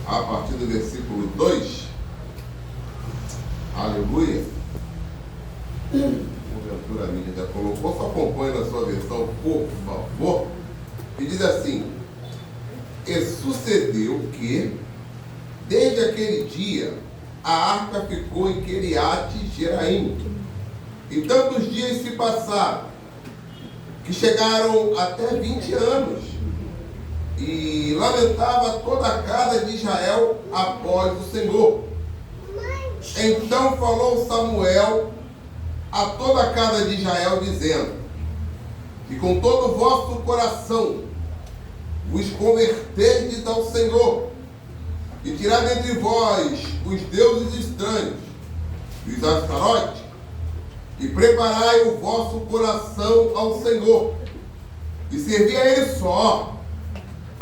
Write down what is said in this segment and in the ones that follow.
a partir do versículo 2. Aleluia. Porventura a mídia já colocou, só acompanhe na sua versão, por favor. E diz assim: e sucedeu que, desde aquele dia, a arca ficou em Queriate Jeraim. E tantos dias se passaram, que chegaram até 20 anos. E lamentava toda a casa de Israel após o Senhor. Então falou Samuel a toda a casa de Israel, dizendo: que com todo o vosso coração vos converterdes ao Senhor, e tirar dentre vós os deuses estranhos, e os Astarote, e preparai o vosso coração ao Senhor, e servi a Ele só,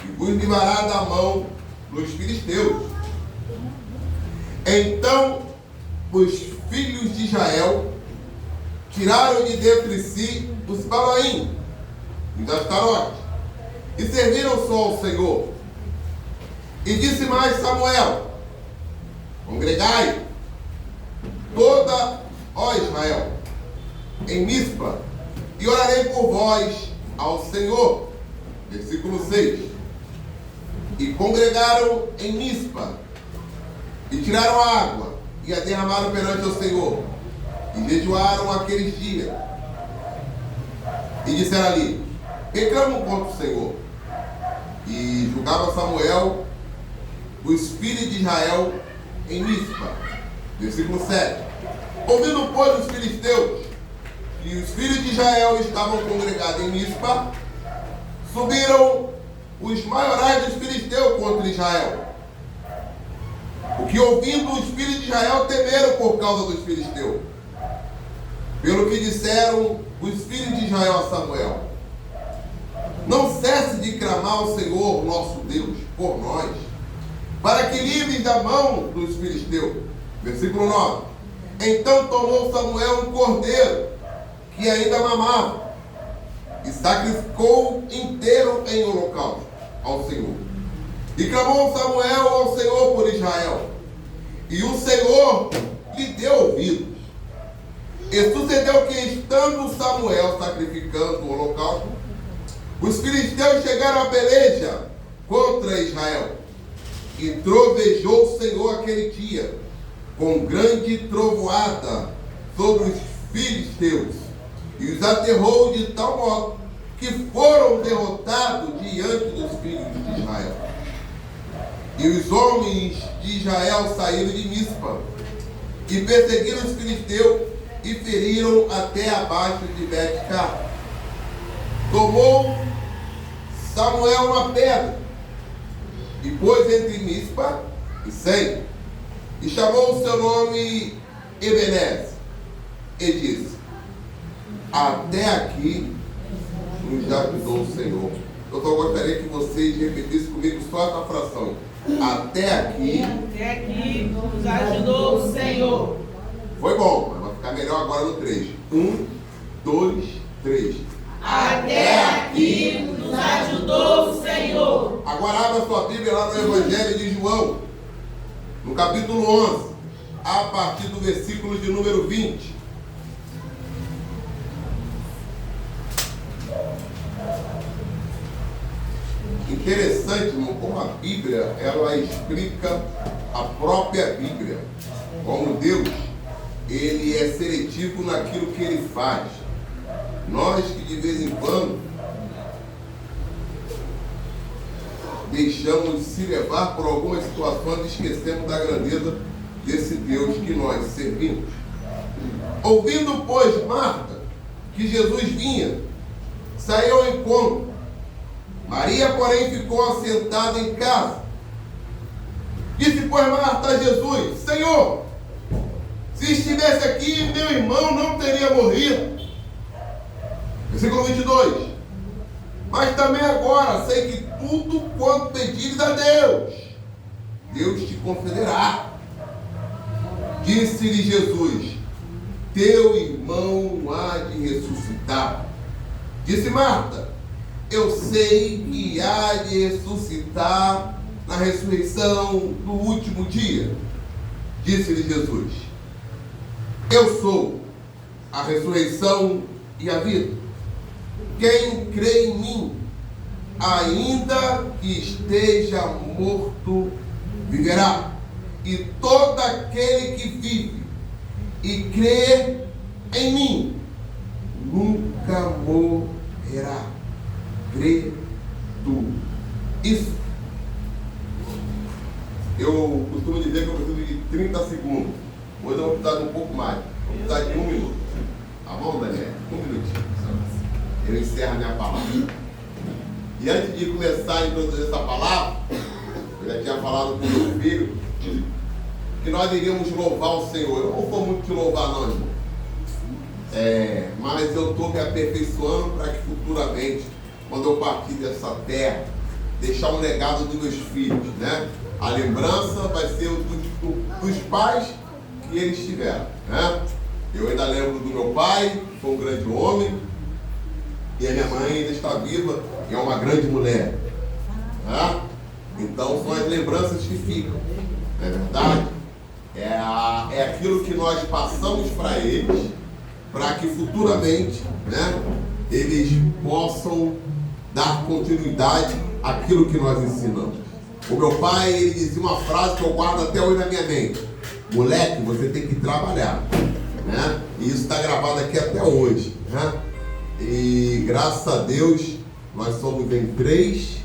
e vos livrará da mão dos filisteus. Então os filhos de Israel tiraram de dentre si os Balaim e os Astarote, e serviram só ao Senhor. E disse mais Samuel: congregai toda, ó Israel, em Mispa, e orarei por vós ao Senhor. Versículo 6. E congregaram em Mispa, e tiraram água, e a derramaram perante o Senhor, e jejuaram aqueles dias. E disseram ali: reclamam contra o Senhor. E julgava Samuel os filhos de Israel em Mispa. Versículo 7. Ouvindo, pois, os filisteus que os filhos de Israel estavam congregados em Mispa, subiram os maiorais dos filisteus contra Israel. O que, ouvindo os filhos de Israel, temeram por causa dos filisteus. Pelo que disseram os filhos de Israel a Samuel: não cesse de clamar ao Senhor nosso Deus por nós, para que livres da mão dos filisteus. Versículo 9. Então tomou Samuel um cordeiro que ainda mamava, e sacrificou inteiro em holocausto ao Senhor. E clamou Samuel ao Senhor por Israel, e o Senhor lhe deu ouvidos. E sucedeu que, estando Samuel sacrificando o holocausto, os filisteus chegaram à peleja contra Israel. E trovejou o Senhor aquele dia com grande trovoada sobre os filisteus, e os aterrou de tal modo que foram derrotados diante dos filhos de Israel. E os homens de Israel saíram de Mispa, e perseguiram os filisteus, e feriram até abaixo de Bet-car. Tomou Samuel uma pedra, e pôs entre Mispa e Sem, e chamou o seu nome Ebenezer, e disse: até aqui nos ajudou o Senhor. Eu só gostaria que vocês repetissem comigo só essa fração: até aqui nos ajudou o Senhor. Foi bom, mas vai ficar melhor agora no 3. 1, 2, 3. Até aqui nos ajudou o Senhor. Agora abra sua Bíblia lá no Evangelho de João, no capítulo 11, a partir do versículo de número 20. Interessante, irmão, como a Bíblia, ela explica a própria Bíblia. Como Deus, Ele é seletivo naquilo que Ele faz. Nós que de vez em quando deixamos se levar por algumas situações e esquecemos da grandeza desse Deus que nós servimos. Ouvindo, pois, Marta que Jesus vinha, saiu ao encontro. Maria, porém, ficou assentada em casa. Disse, pois, Marta a Jesus: Senhor, se estivesse aqui, meu irmão não teria morrido. Versículo 22. Mas também agora sei que tudo quanto pedires a Deus, Deus te concederá. Disse-lhe Jesus: teu irmão há de ressuscitar. Disse Marta: eu sei que há de ressuscitar na ressurreição do último dia? Disse-lhe Jesus: eu sou a ressurreição e a vida. Quem crê em mim, ainda que esteja morto, viverá. E todo aquele que vive e crê em mim nunca morrerá. Crê tu isso? Eu costumo dizer que eu preciso de 30 segundos. Hoje eu vou precisar de um pouco mais. Vou precisar de 1 minuto. Tá bom, Daniel? 1 minutinho. Eu encerro a minha palavra. E antes de começar a introduzir essa palavra, eu já tinha falado com o meu filho que nós iríamos louvar o Senhor. Eu não vou muito te louvar não, irmão. Mas eu estou me aperfeiçoando para que futuramente, quando eu partir dessa terra, deixar um legado dos meus filhos, né? A lembrança vai ser dos pais que eles tiveram, né? Eu ainda lembro do meu pai, que foi um grande homem, e a minha mãe ainda está viva e é uma grande mulher, né? Então são as lembranças que ficam, não é verdade? É aquilo que nós passamos para eles, para que futuramente, né, eles possam dar continuidade àquilo que nós ensinamos. O meu pai, ele dizia uma frase que eu guardo até hoje na minha mente: moleque, você tem que trabalhar, né? E isso está gravado aqui até hoje, né? E graças a Deus nós somos em 3,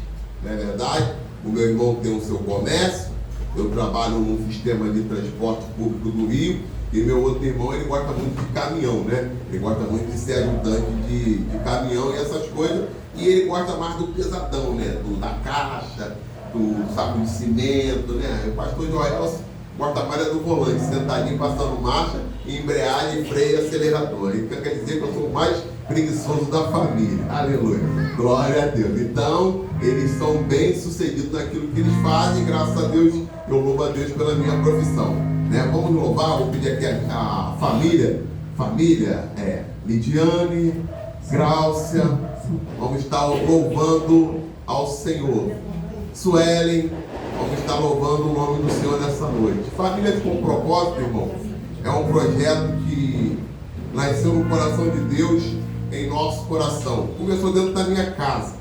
não é verdade? O meu irmão tem o seu comércio, eu trabalho num sistema de transporte público do Rio, e meu outro irmão, ele gosta muito de caminhão, né? Ele gosta muito de ser ajudante de caminhão e essas coisas, e ele gosta mais do pesadão, né? Da caixa, do saco de cimento, né? O pastor Joel gosta mais do volante, sentadinho, passando marcha, embreagem, freio e acelerador. Então quer dizer que eu sou o mais preguiçoso da família. Aleluia. Glória a Deus. Então, eles são bem sucedidos naquilo que eles fazem, graças a Deus, eu louvo a Deus pela minha profissão, né? Vamos louvar, vou pedir aqui a família, Lidiane, Gráucia, vamos estar louvando ao Senhor. Suelen, vamos estar louvando o nome do Senhor nessa noite. Família com Propósito, irmão, é um projeto que nasceu no coração de Deus, em nosso coração. Começou dentro da minha casa,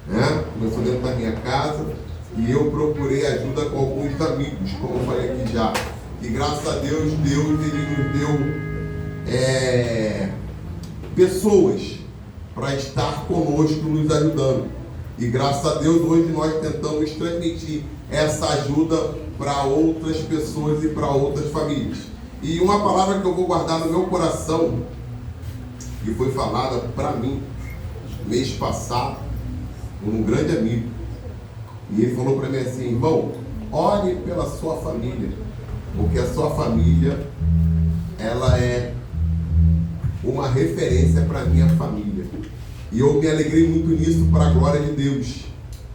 né? Começou dentro da minha casa e eu procurei ajuda com alguns amigos, como eu falei aqui já. E graças a Deus, ele nos deu pessoas para estar conosco, nos ajudando. E graças a Deus, hoje nós tentamos transmitir essa ajuda para outras pessoas e para outras famílias. E uma palavra que eu vou guardar no meu coração, que foi falada para mim mês passado por um grande amigo. E ele falou para mim assim: irmão, ore pela sua família, porque a sua família, ela é uma referência para a minha família. E eu me alegrei muito nisso, para a glória de Deus,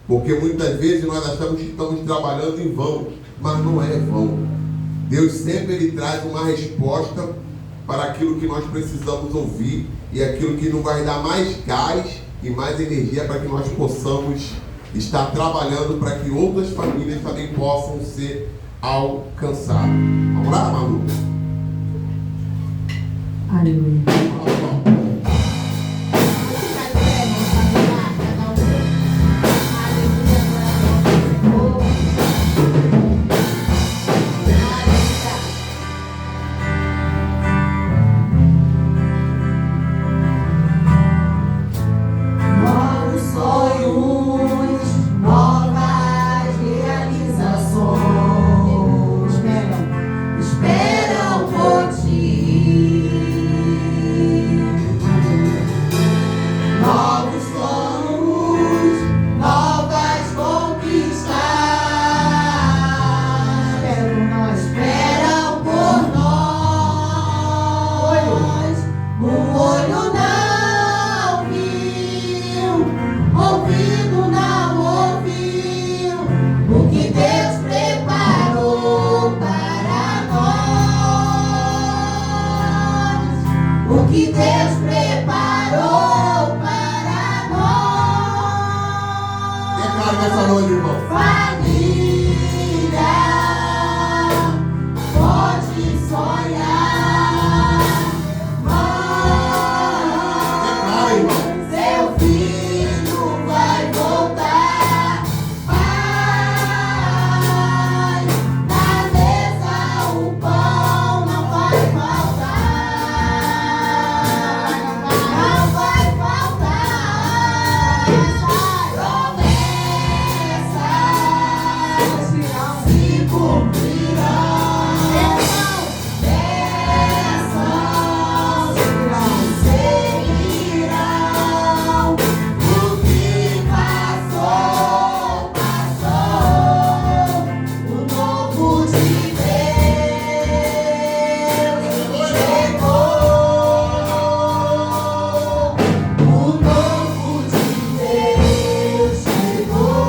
porque muitas vezes nós achamos que estamos trabalhando em vão, mas não é vão. Deus sempre ele traz uma resposta para aquilo que nós precisamos ouvir e aquilo que nos vai dar mais gás e mais energia para que nós possamos estar trabalhando para que outras famílias também possam ser alcançadas. Vamos lá, Manu? Aleluia. Esperam por ti. irmão. Família pode sonhar, Declara, irmão. seu filho vai voltar. Pai, na mesa o pão não vai faltar. Não vai faltar. Promessas se cumprirão. Bênçãos se seguirão. O que passou, passou. O novo de Deus chegou. O novo de Deus chegou.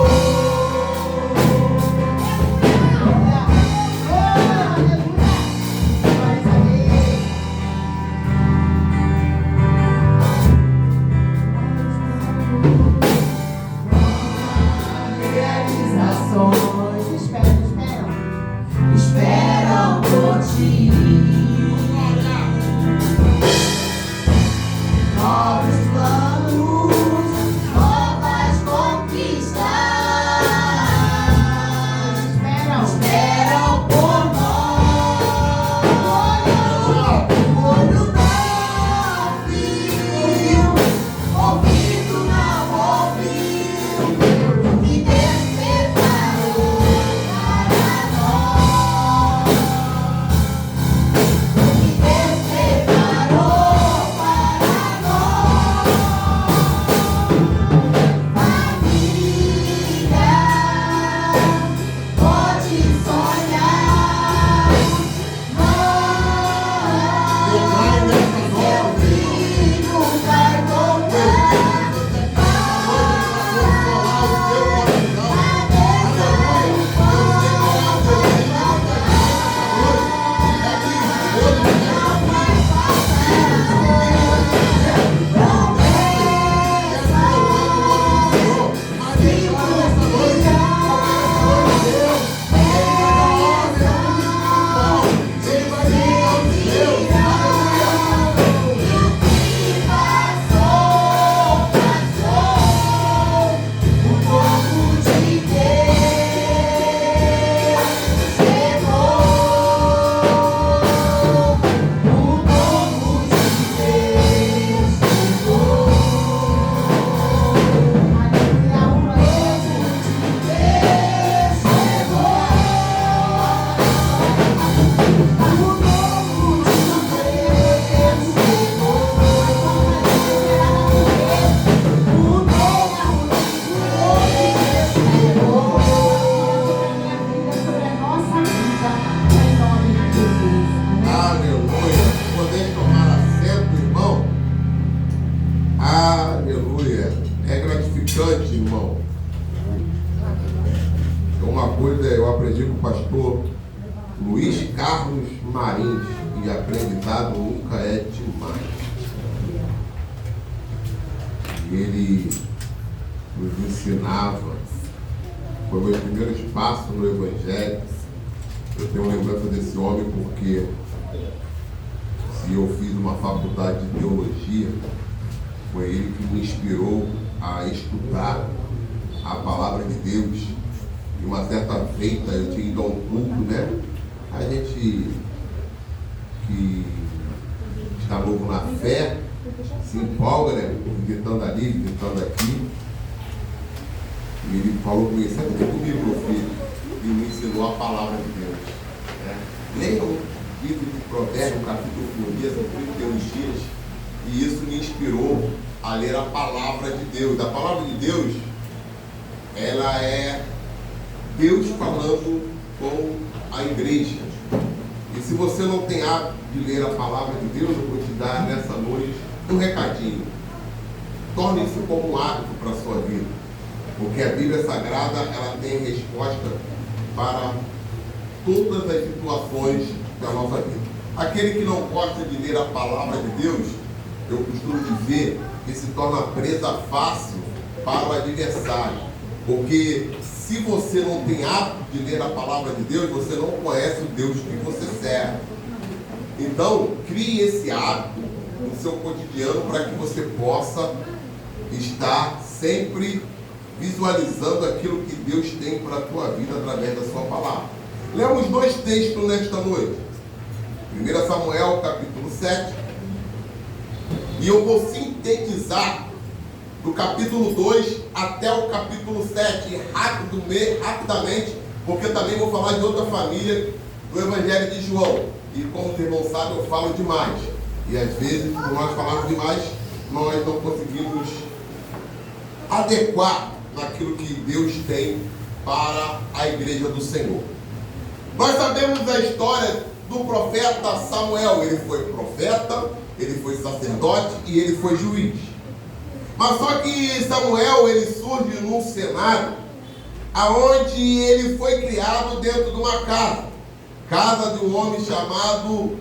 Realizações esperam por ti. Novos planos, novas conquistas esperam por nós. Olho não viu, ouvido não ouviu, o que Deus preparou para nós. O que Deus preparou para nós. Família pode sonhar, Declara mãe, nessa seu noite, filho vai voltar. aleluia. Poder tomar assento, irmão. Aleluia. É gratificante, irmão. Uma coisa eu aprendi com o pastor Luiz Carlos Marins, e aprendizado nunca é demais. E ele nos ensinava, foi meu primeiro espaço no Evangelho. Eu tenho lembrança desse homem porque se eu fiz uma faculdade de teologia, foi ele que me inspirou a estudar a palavra de Deus. E uma certa feita eu tinha ido a um culto, né? A gente que está novo na fé se empolga, né? Gritando ali, gritando aqui. E ele falou comigo, senta aqui comigo, meu filho, e me ensinou a palavra de Deus. Né? Leia o livro de Provérbios, capítulo 1, dia, são 31 dias, e isso me inspirou a ler a palavra de Deus. A palavra de Deus, ela é Deus falando com a igreja. E se você não tem hábito de ler a palavra de Deus, eu vou te dar nessa noite um recadinho. Torne isso como um hábito para a sua vida. Porque a Bíblia Sagrada, ela tem resposta para todas as situações da nossa vida. Aquele que não gosta de ler a palavra de Deus, eu costumo dizer que se torna presa fácil para o adversário. Porque se você não tem hábito de ler a palavra de Deus, você não conhece o Deus que você serve. Então, crie esse hábito no seu cotidiano para que você possa estar sempre visualizando aquilo que Deus tem para a tua vida através da sua palavra. Lemos 2 textos nesta noite. 1 Samuel, capítulo 7. E eu vou sintetizar do capítulo 2 até o capítulo 7, rapidamente, porque também vou falar de outra família do Evangelho de João. E como os irmãos sabem, eu falo demais. E às vezes, por nós falarmos demais, nós não conseguimos adequar naquilo que Deus tem para a igreja do Senhor. Nós sabemos a história do profeta Samuel. Ele foi profeta, ele foi sacerdote e ele foi juiz. Mas só que Samuel, ele surge num cenário aonde ele foi criado dentro de uma casa de um homem chamado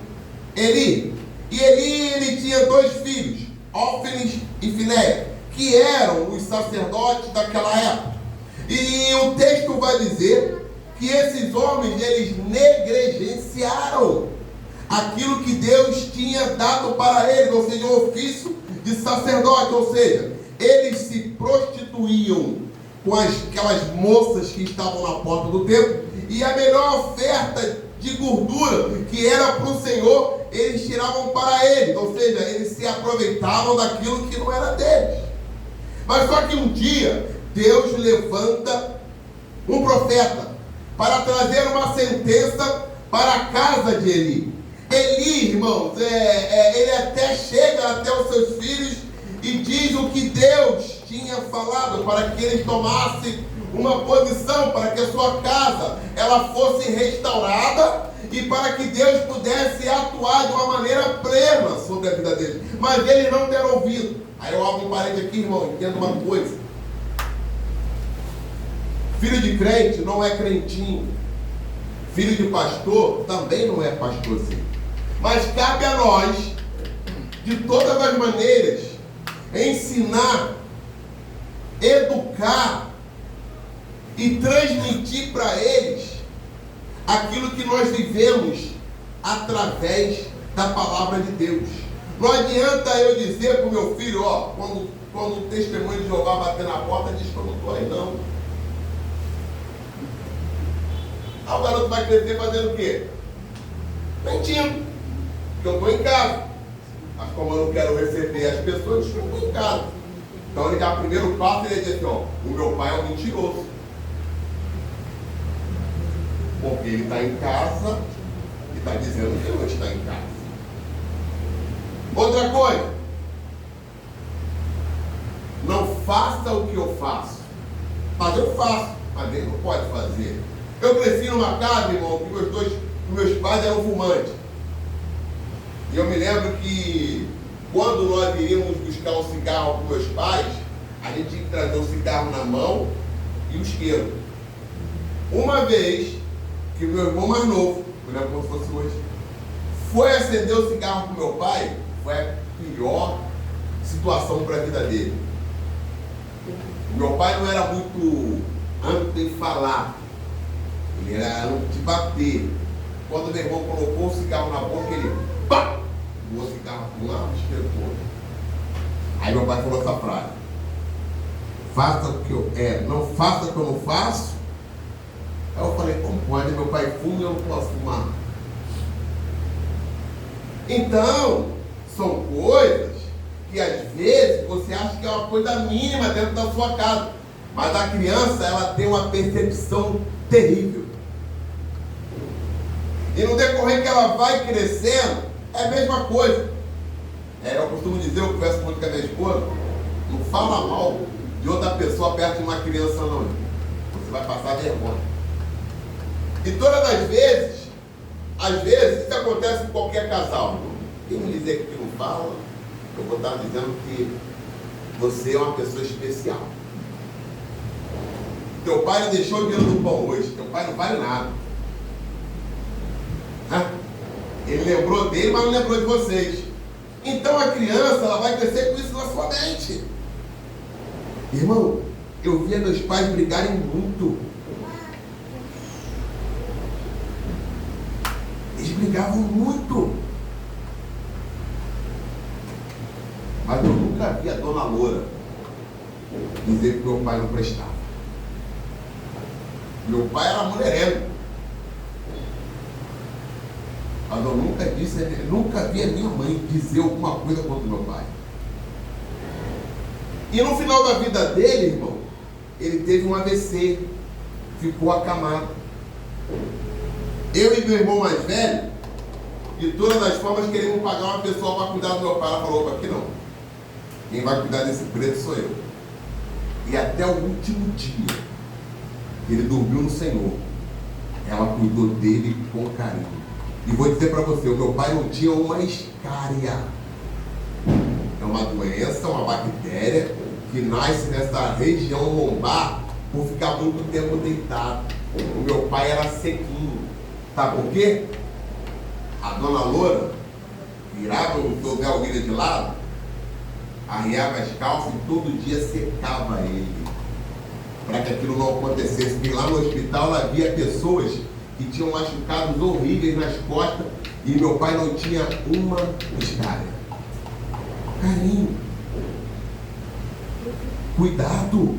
Eli. E Eli, ele tinha 2 filhos, Ófnis e Finéias, que eram os sacerdotes daquela época. E o texto vai dizer que esses homens, eles negligenciaram aquilo que Deus tinha dado para eles, ou seja, o ofício de sacerdote, ou seja, eles se prostituíam com aquelas moças que estavam na porta do templo, e a melhor oferta de gordura que era para o Senhor, eles tiravam para eles, ou seja, eles se aproveitavam daquilo que não era deles. Mas só que um dia, Deus levanta um profeta para trazer uma sentença para a casa de Eli. Eli, irmãos, ele até chega até os seus filhos e diz o que Deus tinha falado para que eles tomassem uma posição, para que a sua casa ela fosse restaurada e para que Deus pudesse atuar de uma maneira plena sobre a vida deles. Mas eles não deram ouvido. Aí eu abro um parede aqui, irmão, entenda uma coisa. Filho de crente não é crentinho. Filho de pastor também não é pastorzinho. Mas cabe a nós, de todas as maneiras, ensinar, educar e transmitir para eles aquilo que nós vivemos através da palavra de Deus. Não adianta eu dizer para o meu filho, ó, quando o testemunho de Jeová bater na porta, diz que eu não estou aí não. Aí o garoto vai crescer fazendo o quê? Mentindo. Porque eu estou em casa. Mas como eu não quero receber as pessoas, eu estou em casa. Então ele dá o primeiro passo e ele diz assim, ó, o meu pai é um mentiroso. Porque ele está em casa e está dizendo que ele não está em casa. Outra coisa, não faça o que eu faço. Mas eu faço, mas ele não pode fazer. Eu cresci numa casa, irmão, que meus pais eram fumantes. E eu me lembro que quando nós iríamos buscar um cigarro com meus pais, a gente tinha que trazer um cigarro na mão e o isqueiro. Uma vez que o meu irmão mais novo, me lembro como se fosse hoje, foi acender o cigarro com meu pai, foi a pior situação para a vida dele. Meu pai não era muito amplo em falar, ele era de bater. Quando meu irmão colocou o cigarro na boca, ele pá! O cigarro lá, espetou. Aí meu pai falou essa frase: faça o que não faça o que eu não faço. Aí eu falei, como pode? Meu pai fuma e eu não posso fumar. Então, são coisas que às vezes você acha que é uma coisa mínima dentro da sua casa. Mas a criança, ela tem uma percepção terrível. E no decorrer que ela vai crescendo, é a mesma coisa. Eu costumo dizer, eu converso muito com a minha esposa, não fala mal de outra pessoa perto de uma criança não. Você vai passar vergonha. E todas as vezes, às vezes, isso acontece com qualquer casal. Quem me dizer que não fala, eu vou estar dizendo que você é uma pessoa especial. Teu pai não deixou o dinheiro do pão hoje, teu pai não vale nada. Ele lembrou dele, mas não lembrou de vocês. Então a criança, ela vai crescer com isso na sua mente. Irmão, eu via meus pais brigarem muito. Eles brigavam muito. Mas eu nunca vi a dona Loura dizer que meu pai não prestava. Meu pai era mulherengo. Mas eu nunca vi a minha mãe dizer alguma coisa contra o meu pai. E no final da vida dele, irmão, ele teve um AVC, ficou acamado. Eu e meu irmão mais velho, de todas as formas, queríamos pagar uma pessoa para cuidar do meu pai. Ela falou: opa, aqui não. Quem vai cuidar desse preto sou eu. E até o último dia, ele dormiu no Senhor. Ela cuidou dele com carinho. E vou dizer para você, o meu pai não tinha uma escária. É uma doença, uma bactéria que nasce nessa região lombar por ficar muito tempo deitado. O meu pai era sequinho. Sabe por quê? A dona Loura virava o seu Zé William de lado, arriava as calças e todo dia secava ele, para que aquilo não acontecesse. Porque lá no hospital ela via pessoas que tinham machucados horríveis nas costas e meu pai não tinha uma escária. Carinho. Cuidado.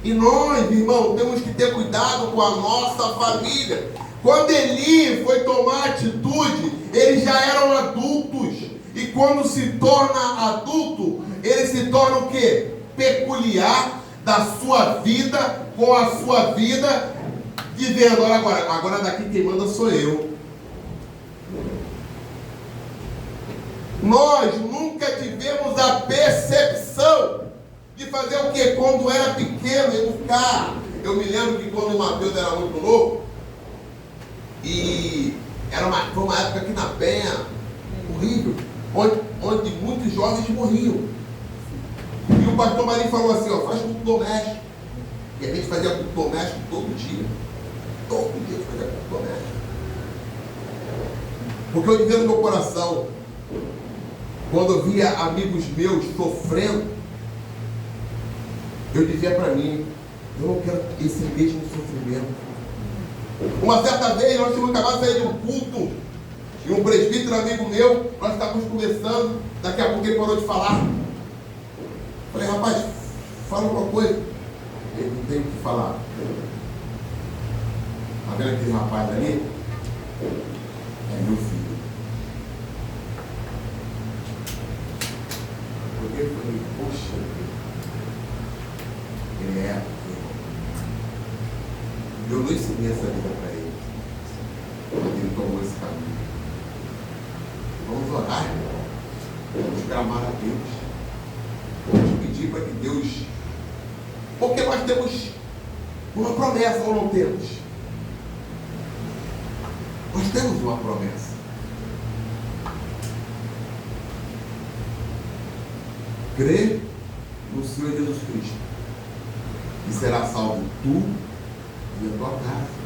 E nós, irmão, temos que ter cuidado com a nossa família. Quando Eli foi tomar atitude, eles já eram adultos. E quando se torna adulto, ele se torna o quê? Peculiar da sua vida, com a sua vida, dizendo: agora daqui quem manda sou eu. Nós nunca tivemos a percepção de fazer o quê? Quando era pequeno, educar. Eu me lembro que quando o Mateus era muito novo, e foi uma época aqui na Penha, horrível, onde muitos jovens morriam. E o pastor Marinho falou assim: ó, faz culto doméstico. E a gente fazia culto doméstico todo dia. Todo dia fazia culto doméstico. Porque eu dizia no meu coração, quando eu via amigos meus sofrendo, eu dizia para mim: eu não quero esse mesmo sofrimento. Uma certa vez nós tínhamos acabado de sair de um culto e um presbítero amigo meu, nós estávamos conversando, daqui a pouco ele parou de falar. Falei: rapaz, fala alguma coisa. Ele: não tem o que falar. Está vendo aquele rapaz ali? É meu filho. Porque eu falei: poxa, ele é. Eu não ensinei essa vida para ele, mas ele tomou esse caminho. Vamos orar, vamos clamar a Deus, vamos pedir para que Deus, porque nós temos uma promessa ou não temos? Nós temos uma promessa. Crê no Senhor Jesus Cristo e será salvo tu e a tua casa.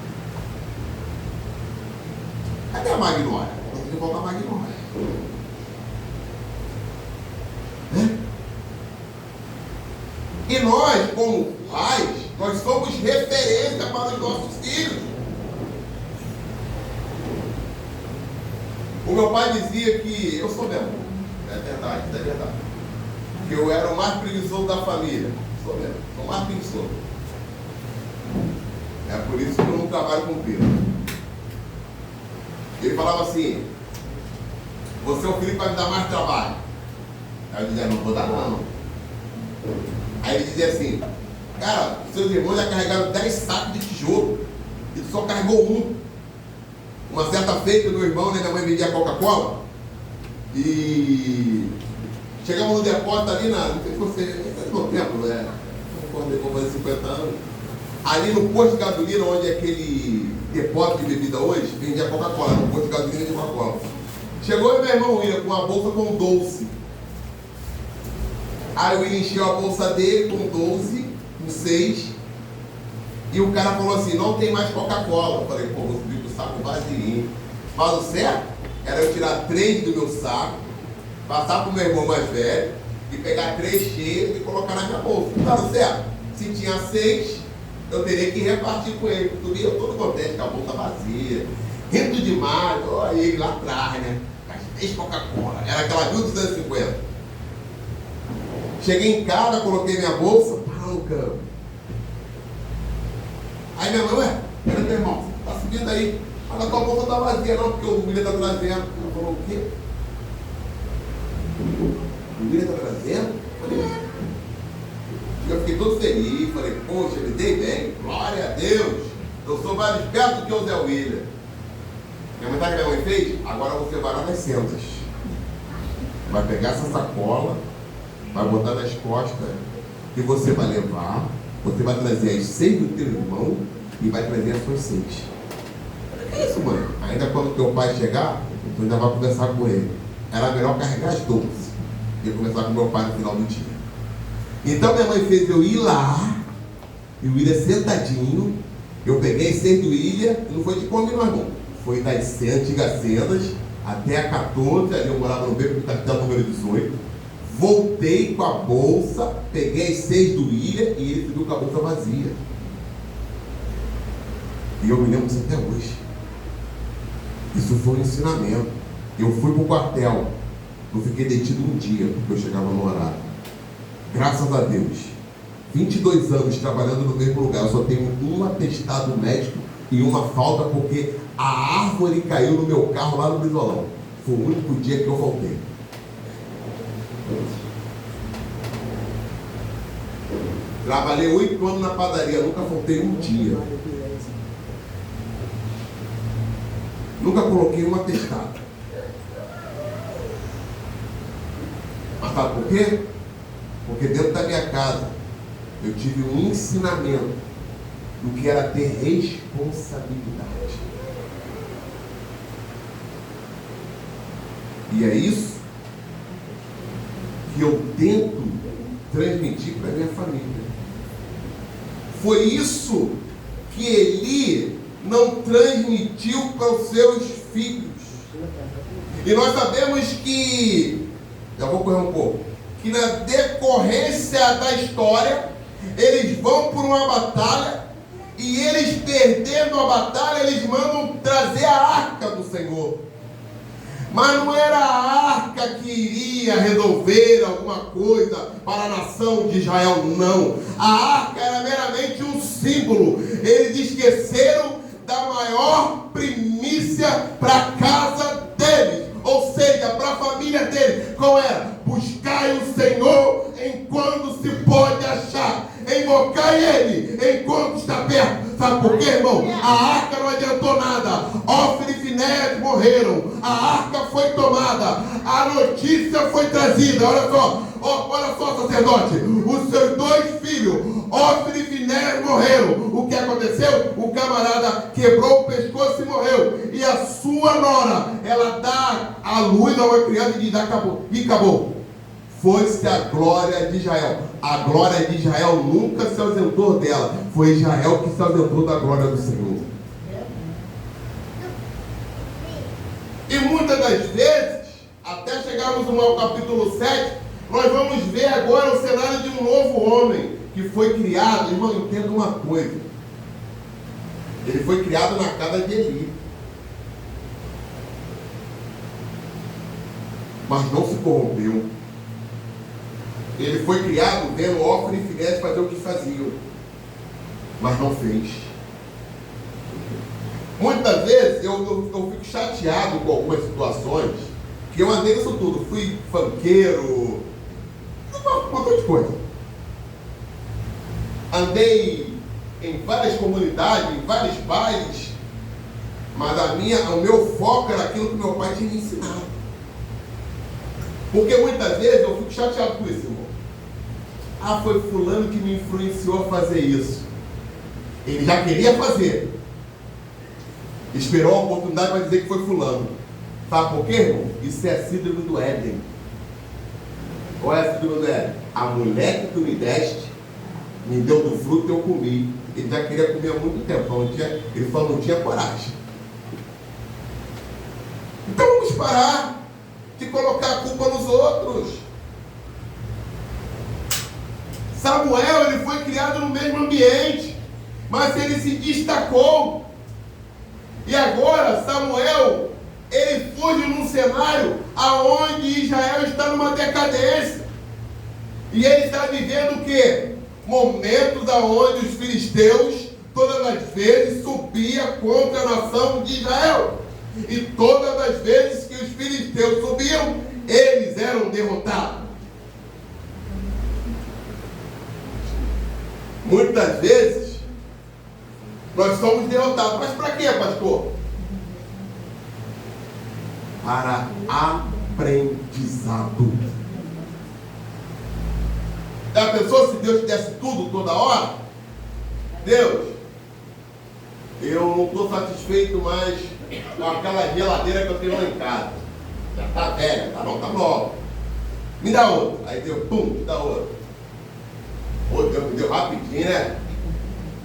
Cadê a Magnólia? Tem que voltar a Magnólia. Né? E nós, como pais, nós somos referência para os nossos filhos. O meu pai dizia que eu sou mesmo. É verdade, é verdade. Que eu era o mais preguiçoso da família. Sou mesmo, sou o mais preguiçoso. É por isso que eu não trabalho com Pedro. Ele falava assim: você é o filho que vai me dar mais trabalho. Aí eu dizia: não vou dar não. Aí ele dizia assim: cara, seus irmãos já carregaram 10 sacos de tijolo e tu só carregou um. Uma certa feita, meu irmão, né, minha mãe vendia Coca-Cola e chegamos no depósito ali não sei se você no tempo, né? Vou fazer 50 anos. Ali no posto de gasolina, onde é aquele depósito de bebida hoje, vendia Coca-Cola, no posto de gasolina de Coca-Cola. Chegou meu irmão William com uma bolsa com 12. Aí o William encheu a bolsa dele com 12, com 6. E o cara falou assim: não tem mais Coca-Cola. Eu falei: pô, vou subir com o saco vazio. Mas o certo era eu tirar 3 do meu saco, passar para o meu irmão mais velho e pegar 3 cheias e colocar na minha bolsa. Tá certo? Se tinha 6, eu teria que repartir com ele. Eu todo contente com a bolsa vazia, rindo demais, olha ele lá atrás, né? As 3 Coca-Cola, era aquela 1.250. Cheguei em casa, coloquei minha bolsa, parou no campo. Aí minha mãe, ué, cadê teu irmão? Tá subindo aí. Mas a tua bolsa tá vazia, não, porque o William tá trazendo. Ela falou, o quê? O William tá trazendo? Eu falei, eu fiquei todo feliz, falei, poxa, me dei bem, glória a Deus. Eu sou mais esperto que o Zé William. Minha mãe, sabe o que minha mãe fez? Agora você vai lá nas sendas. Vai pegar essa sacola, vai botar nas costas, e você vai levar, você vai trazer as 6 do teu irmão e vai trazer as suas 6. Que é isso, mãe? Ainda quando teu pai chegar, tu ainda vai conversar com ele. Era melhor carregar as 12 e conversar com meu pai no final do dia. Então minha mãe fez eu ir lá, e o William sentadinho, eu peguei as 6 do William, e não foi de Kombi não, irmão. Foi das antigas sendas até a 14, ali eu morava no beco do Capital número 18. Voltei com a bolsa, peguei as 6 do William e ele subiu com a bolsa vazia. E eu me lembro disso até hoje. Isso foi um ensinamento. Eu fui para o quartel. Eu fiquei detido um dia, porque eu chegava no horário. Graças a Deus. 22 anos trabalhando no mesmo lugar. Eu só tenho um atestado médico e uma falta porque a árvore caiu no meu carro lá no Brizolão. Foi o único dia que eu voltei. Trabalhei 8 anos na padaria, nunca faltei um dia. Nunca coloquei um atestado. Mas sabe por quê? Porque dentro da minha casa eu tive um ensinamento do que era ter responsabilidade. E é isso que eu tento transmitir para a minha família. Foi isso que Eli não transmitiu para os seus filhos. E nós sabemos que, já vou correr um pouco, que na decorrência da história, eles vão por uma batalha, e eles perdendo a batalha, eles mandam trazer a arca do Senhor. Mas não era a arca que iria resolver alguma coisa para a nação de Israel, não. A arca era meramente um símbolo. Eles esqueceram da maior primícia para a casa deles, ou seja, para a família deles. Qual era? Buscai o Senhor enquanto se pode achar. Invocai Ele enquanto está perto. Sabe por quê, irmão? A arca não adiantou nada. Ofni e Finéias morreram. A arca foi tomada. A notícia foi trazida. Olha só, sacerdote. Os seus 2 filhos, Ofni e Finéias, morreram. O que aconteceu? O camarada quebrou o pescoço e morreu. E a sua nora, ela dá a luz a uma criança e diz: acabou. E acabou. Foi-se a glória de Israel. A glória de Israel nunca se ausentou dela. Foi Israel que se ausentou da glória do Senhor. E muitas das vezes, até chegarmos ao capítulo 7, nós vamos ver agora o cenário de um novo homem que foi criado. Irmão, entenda uma coisa. Ele foi criado na casa de Eli. Mas não se corrompeu. Ele foi criado vendo Ofni e Finéias fazer o que faziam, mas não fez. Muitas vezes eu fico chateado com algumas situações, que eu andei nisso tudo. Fui funkeiro, um montão de coisa. Andei em várias comunidades, em vários bailes, mas o meu foco era aquilo que meu pai tinha me ensinado. Porque muitas vezes eu fico chateado com isso, irmão. Ah, foi fulano que me influenciou a fazer isso. Ele já queria fazer. Esperou a oportunidade para dizer que foi fulano. Sabe por quê, irmão? Isso é síndrome do Éden. Qual é a síndrome do Éden? A mulher que tu me deste, me deu do fruto e eu comi. Ele já queria comer há muito tempo. Ele falou, não tinha coragem. Então vamos parar de colocar a culpa nos outros. Samuel, ele foi criado no mesmo ambiente, mas ele se destacou. E agora Samuel, ele fuge num cenário aonde Israel está numa decadência. E ele está vivendo o quê? Momentos aonde os filisteus, todas as vezes, subia contra a nação de Israel. E todas as vezes que os filisteus subiam, eles eram derrotados. Muitas vezes, nós somos derrotados. Mas para quê, pastor? Para aprendizado. Já pensou se Deus desse tudo toda hora? Deus, eu não estou satisfeito mais com aquela geladeira que eu tenho lá em casa. Já está velha, tá nova. Me dá outra. Aí deu, pum, me dá outra. Pô, Deus me deu rapidinho, né?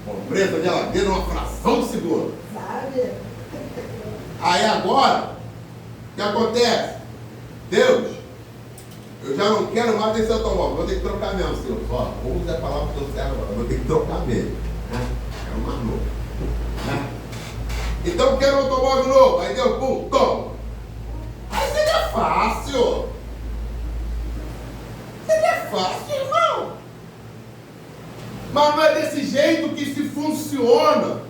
Comprei essa geladeira numa fração de segundo. Sabe? Aí agora, o que acontece? Deus, eu já não quero mais esse automóvel, vou ter que trocar mesmo, senhor. Ó, vamos usar a palavra que eu servo agora, vou ter que trocar mesmo. Né? Quero mais novo. Né? Então quero um automóvel novo. Aí deu, pum, toma. Aí seria fácil. Seria fácil, irmão. Mas não é desse jeito que se funciona.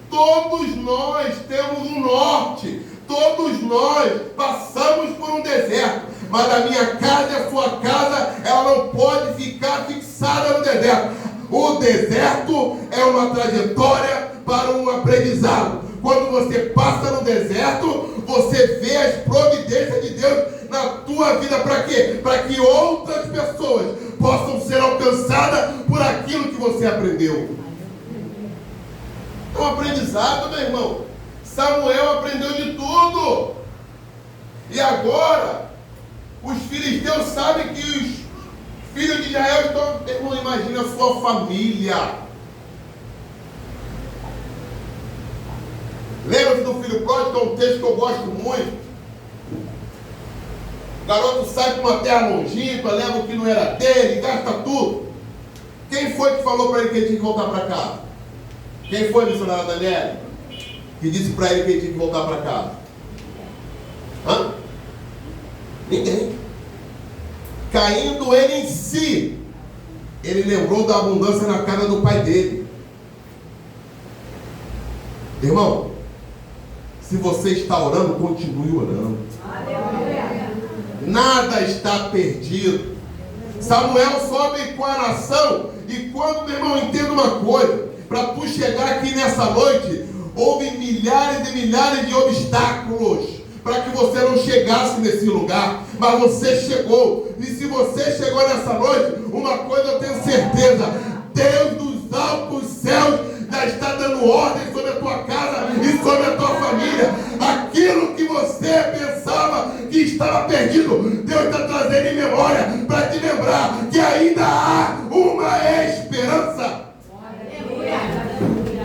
Todos nós temos um norte. Todos nós passamos por um deserto. Mas a minha casa e a sua casa, ela não pode ficar fixada no deserto. O deserto é uma trajetória para um aprendizado. Quando você passa no deserto, você vê as providências de Deus na tua vida. Para quê? Para que outras pessoas possam ser alcançadas por aquilo que você aprendeu. É um aprendizado, meu irmão. Samuel aprendeu de tudo. E agora, os filisteus sabem que os filhos de Israel estão... Irmão, imagina a sua família. Lembra-se do filho pródigo, que é um texto que eu gosto muito. O garoto sai para uma terra longínqua, leva o que não era dele, gasta tudo. Quem foi que falou para ele que ele tinha que voltar para casa? Quem foi, missionária Daniela? Que disse para ele que ele tinha que voltar para casa? Hã? Ninguém. Caindo ele em si, ele lembrou da abundância na casa do pai dele. Irmão, se você está orando, continue orando. Nada está perdido. Samuel sobe com a nação. E quando, meu irmão, entenda uma coisa: para tu chegar aqui nessa noite, houve milhares e milhares de obstáculos para que você não chegasse nesse lugar, mas você chegou. E se você chegou nessa noite, uma coisa eu tenho certeza: Deus dos altos céus já está dando ordem sobre a tua casa e sobre a tua família. Aquilo que você pensava que estava perdido, Deus está trazendo em memória para te lembrar que ainda há uma esperança.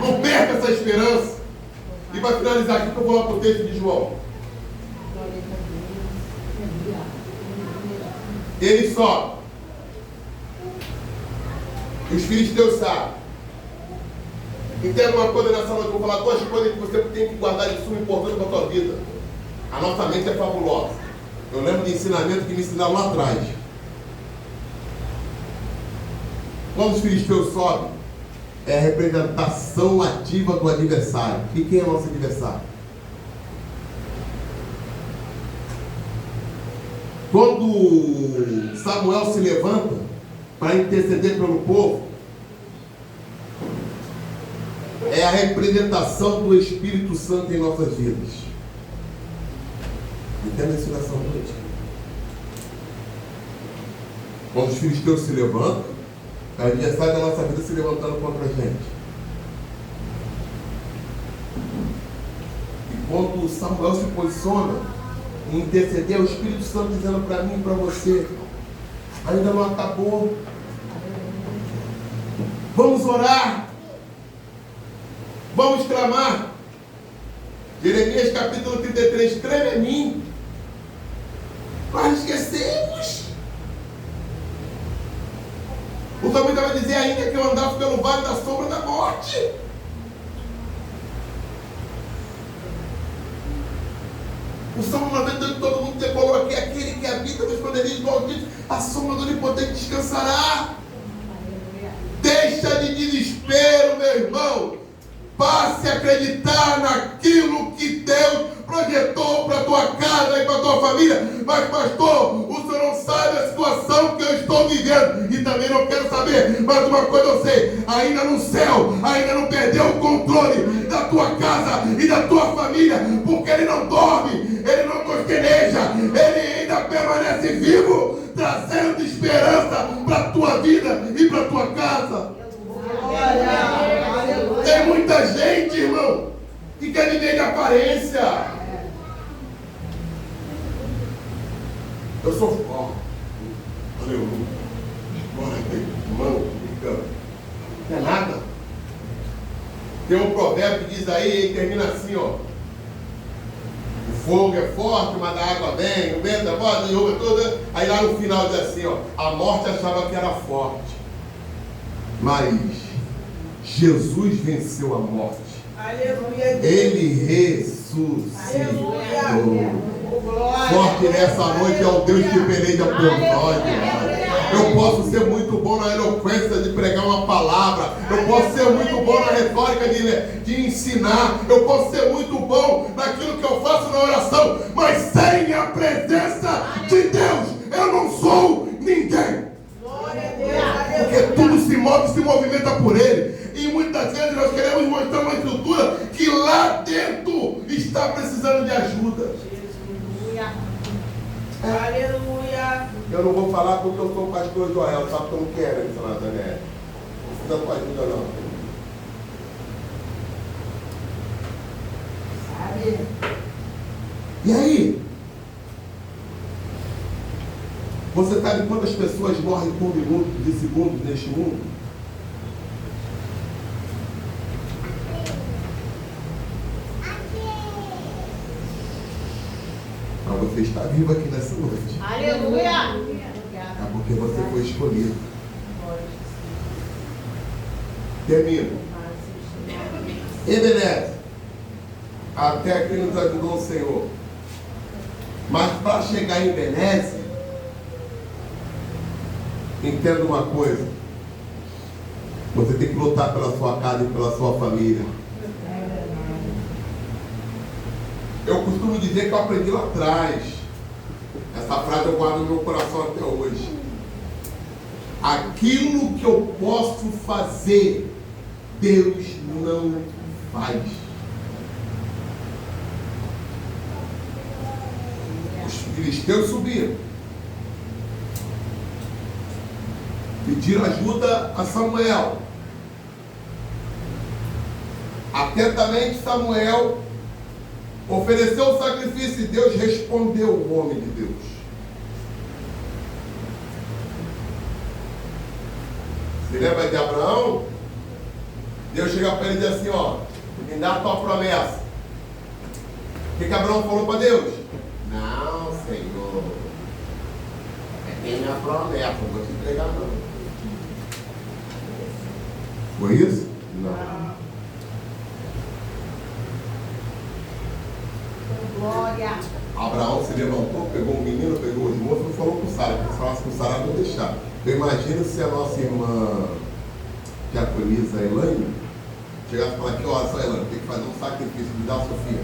Não perca essa esperança. E para finalizar aqui, que eu vou lá para o texto de João. Ele sobe. Os filisteus sabem. Entenda uma coisa nessa noite, eu vou falar duas coisas que você tem que guardar de suma importância para a tua vida. A nossa mente é fabulosa. Eu lembro de ensinamento que me ensinaram lá atrás. Quando os filisteus sobem, é a representação ativa do adversário. E quem é o nosso adversário? Quando Samuel se levanta para interceder pelo povo, é a representação do Espírito Santo em nossas vidas. Entenda isso nessa noite. Quando os filisteus se levantam, é o adversário da nossa vida se levantando contra a gente. E quando Samuel se posiciona em interceder, é o Espírito Santo dizendo para mim e para você: ainda não acabou. Vamos orar. Vamos clamar. Jeremias capítulo 33, creme em mim. Nós esquecemos. O salmista vai dizer ainda que eu andasse pelo vale da sombra da morte. O Salmo 98, todo mundo decorou aqui, aquele que habita nos esconderijos do Altíssimo, a sombra do Onipotente descansará. Deixa de desespero, meu irmão. Passe a acreditar naquilo que Deus projetou para a tua casa e para a tua família. Mas, pastor, o senhor não sabe a situação que eu estou vivendo. E também não quero saber. Mas uma coisa eu sei. Ainda no céu, ainda não perdeu o controle da tua casa e da tua família. Porque Ele não dorme, Ele não tosqueneja. Ele ainda permanece vivo, trazendo esperança para a tua vida e para a tua casa. Tem muita gente, irmão, que quer viver de aparência. Eu sou forte. Aleluia. Irmão, não é nada. Tem um provérbio que diz aí, e termina assim, ó. O fogo é forte, mas a água vem, o vento é forte, derruba tudo. Aí lá no final diz assim, ó. A morte achava que era forte, mas Jesus venceu a morte. Aleluia. Ele ressuscitou. Aleluia. Forte nessa noite é o Deus que peleja por nós. Eu posso ser muito bom na eloquência de pregar uma palavra. Eu posso ser muito bom na retórica de ensinar. Eu posso ser muito bom naquilo que eu faço na oração. Mas sem a presença de Deus, eu não sou ninguém. Porque tudo se move, se movimenta por Ele. E muitas vezes nós queremos mostrar uma estrutura que lá dentro está precisando de ajuda. Aleluia. Eu não vou falar porque eu sou o pastor Joel, sabe que eu não quero, missionário Daniel. Não precisa com ajuda não. E aí? Você sabe quantas pessoas morrem por minuto de segundos neste mundo? Mas você está vivo aqui nessa noite. Aleluia. É porque você foi escolhido. Termino. Ebenezer, até aqui nos ajudou o Senhor. Mas para chegar em Ebenezer, entenda uma coisa. Você tem que lutar pela sua casa e pela sua família. Eu costumo dizer que eu aprendi lá atrás. Essa frase eu guardo no meu coração até hoje. Aquilo que eu posso fazer, Deus não faz. Os filisteus subiram. Pediram ajuda a Samuel. Atentamente Samuel ofereceu o sacrifício e Deus respondeu o homem de Deus. Você lembra de Abraão? Deus chega para ele e diz assim, ó, me dá a tua promessa. O que Abraão falou para Deus? Não, Senhor, é minha promessa, não vou te entregar não. Foi isso? Não. Glória. Abraão se levantou, pegou o menino, pegou os moços e falou com Sara. Porque se falasse com Sara, não deixar. Eu imagino se a nossa irmã diaconisa Elaine chegasse e falasse aqui, olha só, Elaine, tem que fazer um sacrifício, me dá a Sofia.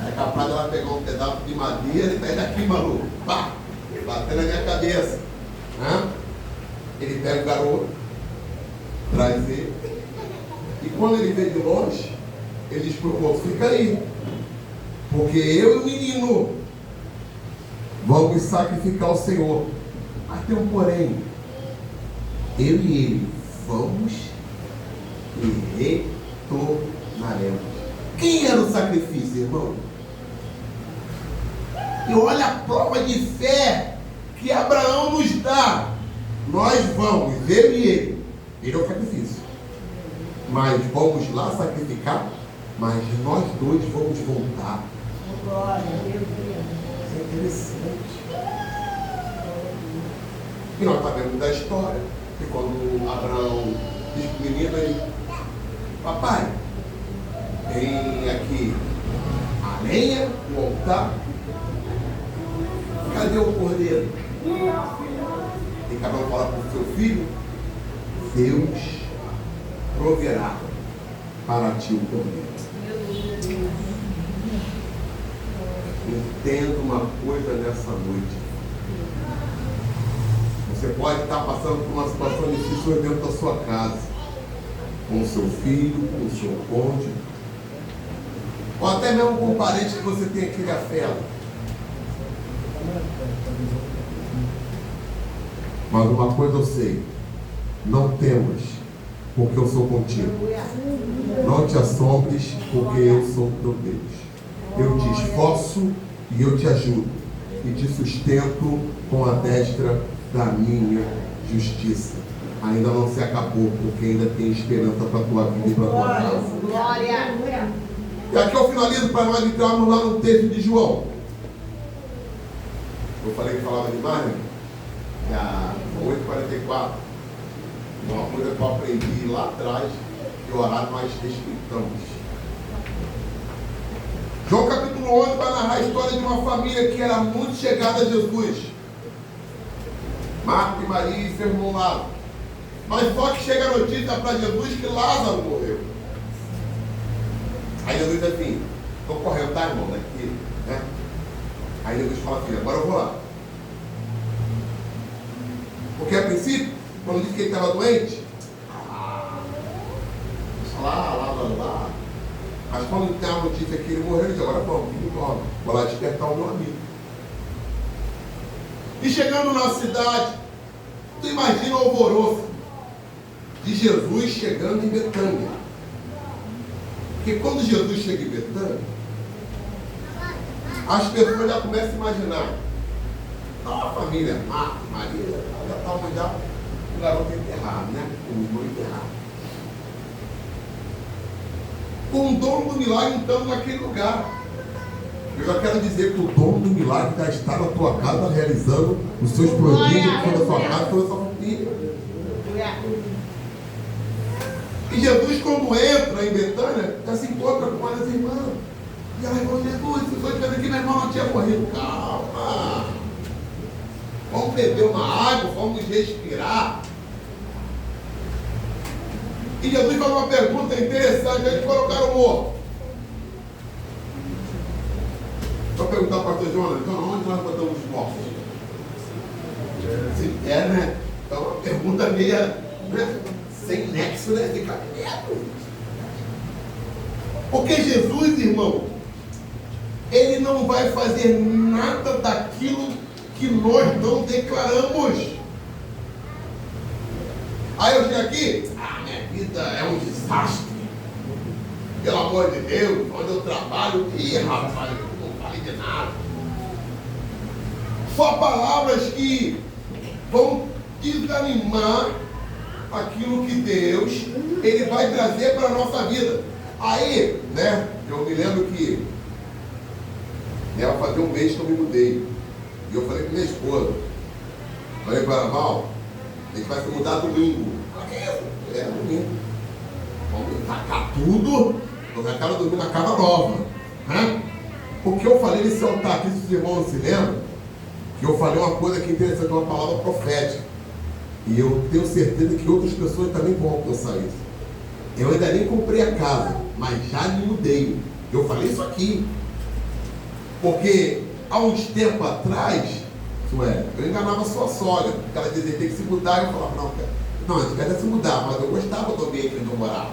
É capaz dela pegar um pedaço de madeira e sair daqui, maluco. Pá! Bater na minha cabeça. Ele pega o garoto, traz ele. E quando ele vê de longe, ele diz para o moço, fica aí. Porque eu e o menino vamos sacrificar ao Senhor. Mas tem um porém. Eu e ele vamos e retornaremos. Quem era o sacrifício, irmão? E olha a prova de fé que Abraão nos dá. Nós vamos, eu e ele. Ele é o sacrifício. Mas vamos lá sacrificar, mas nós dois vamos voltar. Isso é interessante. E nós sabemos da história, que quando Abraão diz para o menino, ele: papai, tem aqui a lenha, o altar, cadê o cordeiro? E cada um fala para o seu filho: Deus proverá para ti o cordeiro. Entenda uma coisa nessa noite. Você pode estar passando por uma situação difícil dentro da sua casa, com o seu filho, com o seu cônjuge, ou até mesmo com um parente que você tem aquele afeto. Mas uma coisa eu sei: não temas, porque eu sou contigo. Não te assombres, porque eu sou teu Deus. Eu te esforço e eu te ajudo, e te sustento com a destra da minha justiça. Ainda não se acabou, porque ainda tem esperança para a tua vida e para a tua casa. Glória. E aqui eu finalizo para nós entrarmos lá no texto de João. Eu falei que falava demais, né? É 8h44. Uma coisa que eu aprendi lá atrás, que o horário nós respeitamos. João capítulo 11 vai narrar a história de uma família que era muito chegada a Jesus. Marta e Maria e seu irmão Lázaro. Mas só que chega a notícia para Jesus que Lázaro morreu. Aí Jesus diz assim: estou correndo, tá, irmão, daqui, né? Aí Jesus fala assim: agora eu vou lá. Porque a princípio, quando disse que ele estava doente, lá. Mas quando tem a notícia que ele morreu, ele diz: agora vamos, vou lá despertar o meu amigo. E chegando na cidade, tu imagina o alvoroço de Jesus chegando em Betânia. Porque quando Jesus chega em Betânia, as pessoas já começam a imaginar: a família Marta, Maria, já estavam já o garoto enterrado, né? O irmão enterrado. Com o dono do milagre entrando naquele lugar. Eu já quero dizer que o dono do milagre já está na tua casa realizando os seus prodígios toda a sua casa, toda a sua família. E Jesus, quando entra em Betânia, já se encontra com as irmãs. E ela falou: Jesus, se foi dizendo que meu irmão não tinha morrido. Calma. Vamos beber uma água, vamos respirar. E Jesus faz uma pergunta interessante: eles colocaram morto. Vou perguntar ao pastor Jonas: então, onde nós botamos os mortos? É, né? É uma pergunta meio, né? Sem nexo, né? Fica quieto. Porque Jesus, irmão, ele não vai fazer nada daquilo que nós não declaramos. Aí eu chego aqui: minha vida é um desastre. Pelo amor de Deus, onde eu trabalho, rapaz, não vale de nada. Só palavras que vão desanimar aquilo que Deus, ele vai trazer para a nossa vida. Aí, né, eu me lembro que vai fazer um mês que eu me mudei. E eu falei com minha esposa, falei para ela: Val, a gente vai se mudar domingo. É domingo. Vamos tacar tudo, eu quero dormir na casa nova. Né? Porque eu falei nesse altar aqui, se os irmãos não se lembram, que eu falei uma coisa que é interessante, uma palavra profética. E eu tenho certeza que outras pessoas também vão alcançar isso. Eu ainda nem comprei a casa, mas já me mudei. Eu falei isso aqui. Porque há uns tempos atrás, eu enganava sua sogra, porque ela dizia: tem que se mudar. Eu falava: não, a gente quer se mudar, mas eu gostava do ambiente onde eu morava.